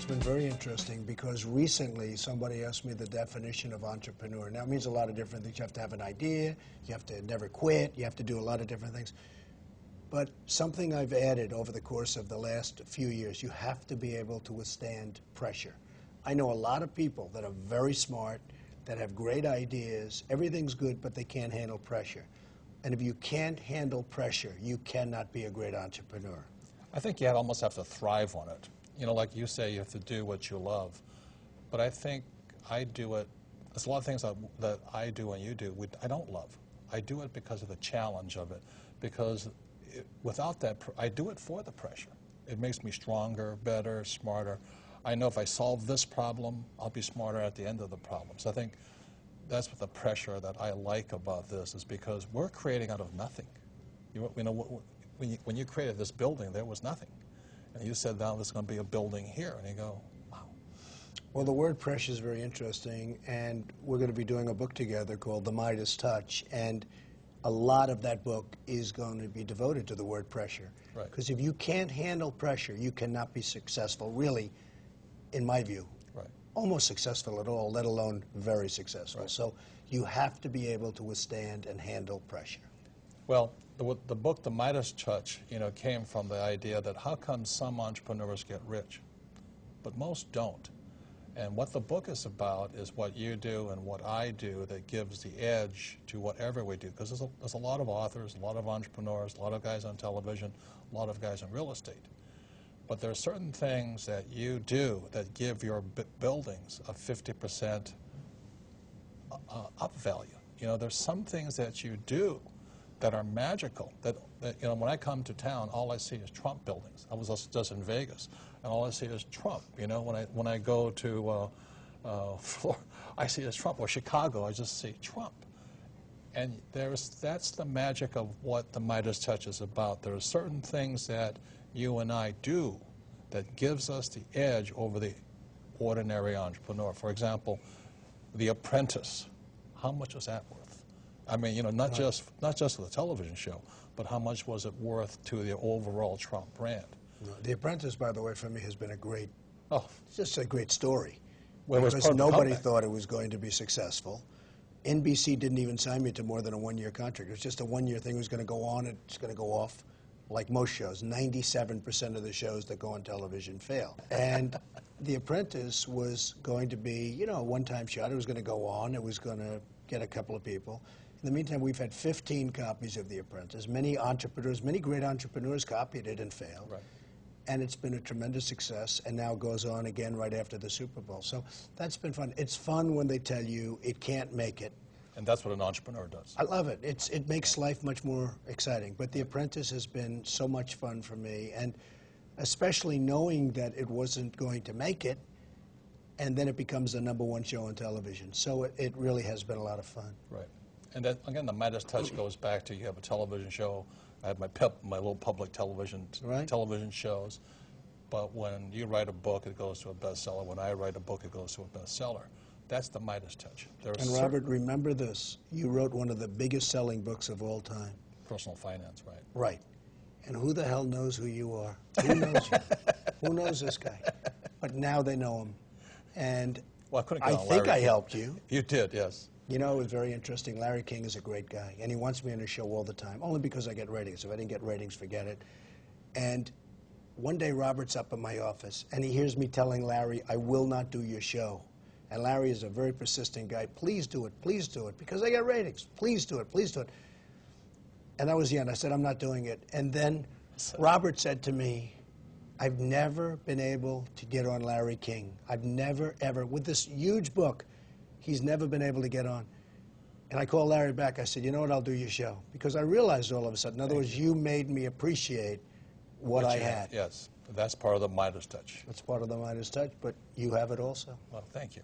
it's been very interesting because recently somebody asked me the definition of entrepreneur. Now, it means a lot of different things. You have to have an idea, you have to never quit, you have to do a lot of different things. But something I've added over the course of the last few years, you have to be able to withstand pressure. I know a lot of people that are very smart, that have great ideas, everything's good, but they can't handle pressure. And if you can't handle pressure, you cannot be a great entrepreneur. I think you almost have to thrive on it. You know, like you say, you have to do what you love. But I think I do it, there's a lot of things that I do and you do, I don't love. I do it because of the challenge of it. Because without that, I do it for the pressure. It makes me stronger, better, smarter. I know if I solve this problem, I'll be smarter at the end of the problem. So I think that's what the pressure that I like about this is because we're creating out of nothing. You know, when you created this building, there was nothing. And you said, now there's going to be a building here. And you go, wow. Well, the word pressure is very interesting, and we're going to be doing a book together called The Midas Touch, and a lot of that book is going to be devoted to the word pressure. Right. Because if you can't handle pressure, you cannot be successful, really, in my view. Right. Almost successful at all, let alone very successful. Right. So you have to be able to withstand and handle pressure. Well, the book, The Midas Touch, you know, came from the idea that how come some entrepreneurs get rich, but most don't. And what the book is about is what you do and what I do that gives the edge to whatever we do. Because there's a lot of authors, a lot of entrepreneurs, a lot of guys on television, a lot of guys in real estate. But there are certain things that you do that give your buildings a 50% up value. You know, there's some things that you do that are magical. That you know, when I come to town, all I see is Trump buildings. I was just in Vegas, and all I see is Trump. You know, when I go to Florida, I see it's Trump. Or Chicago, I just see Trump. And that's the magic of what the Midas Touch is about. There are certain things that you and I do that gives us the edge over the ordinary entrepreneur. For example, The Apprentice. How much was that worth? I mean, you know, not just for the television show, but how much was it worth to the overall Trump brand? No, The Apprentice, by the way, for me has been a great, it's just a great story. Well, because nobody thought it was going to be successful. NBC didn't even sign me to more than a one-year contract. It was just a one-year thing. It was going to go on, it's going to go off. Like most shows, 97% of the shows that go on television fail. And The Apprentice was going to be, you know, a one-time shot. It was going to go on. It was going to get a couple of people. In the meantime, we've had 15 copies of The Apprentice. Many entrepreneurs, many great entrepreneurs copied it and failed. Right. And it's been a tremendous success, and now goes on again right after the Super Bowl. So that's been fun. It's fun when they tell you it can't make it. And that's what an entrepreneur does. I love it. It makes life much more exciting. But The Apprentice has been so much fun for me, and especially knowing that it wasn't going to make it, and then it becomes the #1 show on television. So it really has been a lot of fun. Right. And then, again, the Midas Touch goes back to you have a television show. I have my little public television shows. But when you write a book, it goes to a bestseller. When I write a book, it goes to a bestseller. That's the Midas Touch. And Robert, remember this. You wrote one of the biggest selling books of all time. Personal finance, right. Right. And who the hell knows who you are? Who knows you? Who knows this guy? But now they know him. And well, I think I helped you. You did, yes. You know, it was very interesting. Larry King is a great guy, and he wants me on his show all the time, only because I get ratings. If I didn't get ratings, forget it. And one day Robert's up in my office, and he hears me telling Larry, I will not do your show. And Larry is a very persistent guy. Please do it, because I get ratings. Please do it, please do it. And that was the end. I said, I'm not doing it. And then Robert said to me, I've never been able to get on Larry King. I've never, ever, with this huge book, he's never been able to get on. And I called Larry back. I said, you know what, I'll do your show. Because I realized all of a sudden, in other words, you made me appreciate what I had. Yes, that's part of the Midas Touch. That's part of the Midas Touch, but you have it also. Well, thank you.